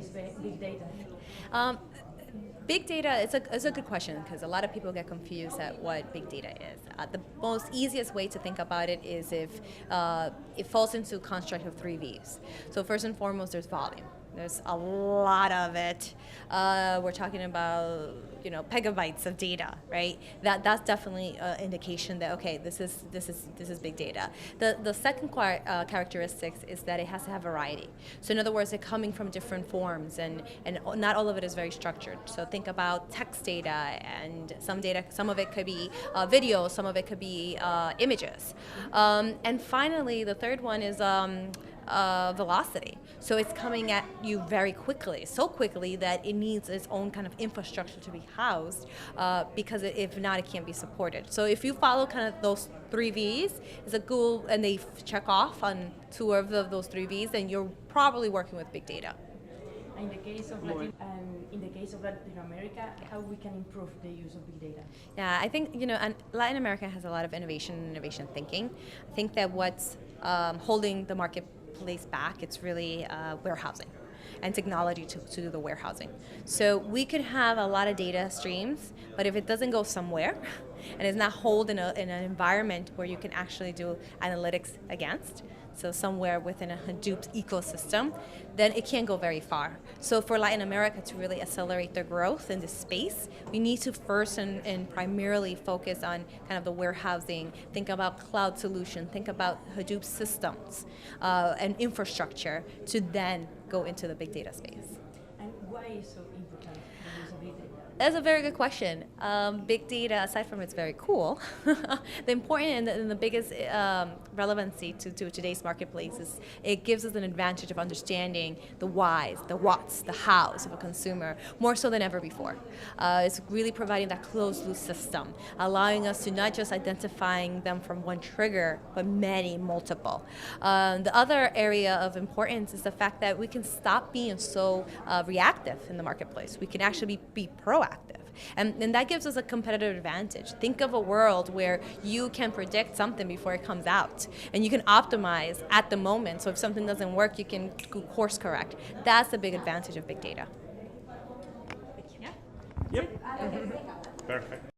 is big data? Um, Big data is a good question because a lot of people get confused at what big data is. The most easiest way to think about it is if it falls into a construct of three V's. So first and foremost, there's volume. There's a lot of it. We're talking about pegabytes of data, right? That's definitely an indication that okay, this is big data. The second characteristics is that it has to have variety. So in other words, it's coming from different forms, and not all of it is very structured. So think about text data, and some of it could be video, some of it could be images, and finally the third one is velocity. So it's coming at you very quickly, so quickly that it needs its own kind of infrastructure to be housed, because if not, it can't be supported. So if you follow kind of those three V's, is a Google, and they check off on two of those three V's, then you're probably working with big data. In the case of Latin America, how we can improve the use of big data? Yeah, I think and Latin America has a lot of innovation thinking. I think that what's holding the marketplace back, it's really warehousing and technology to do the warehousing. So we could have a lot of data streams, but if it doesn't go somewhere and it's not held in an environment where you can actually do analytics against, so somewhere within a Hadoop ecosystem, then it can't go very far. So for Latin America to really accelerate their growth in this space, we need to first and primarily focus on kind of the warehousing, think about cloud solution, think about Hadoop systems and infrastructure to then go into the big data space. And why is so important the use of big data? That's a very good question. Big data, aside from it's very cool, the important and the biggest relevancy to today's marketplace is it gives us an advantage of understanding the whys, the whats, the hows of a consumer more so than ever before. It's really providing that closed loop system, allowing us to not just identifying them from one trigger, but many, multiple. The other area of importance is the fact that we can stop being so reactive in the marketplace. We can actually be proactive. And that gives us a competitive advantage. Think of a world where you can predict something before it comes out, and you can optimize at the moment. So if something doesn't work, you can course correct. That's the big advantage of big data. Yep. Perfect.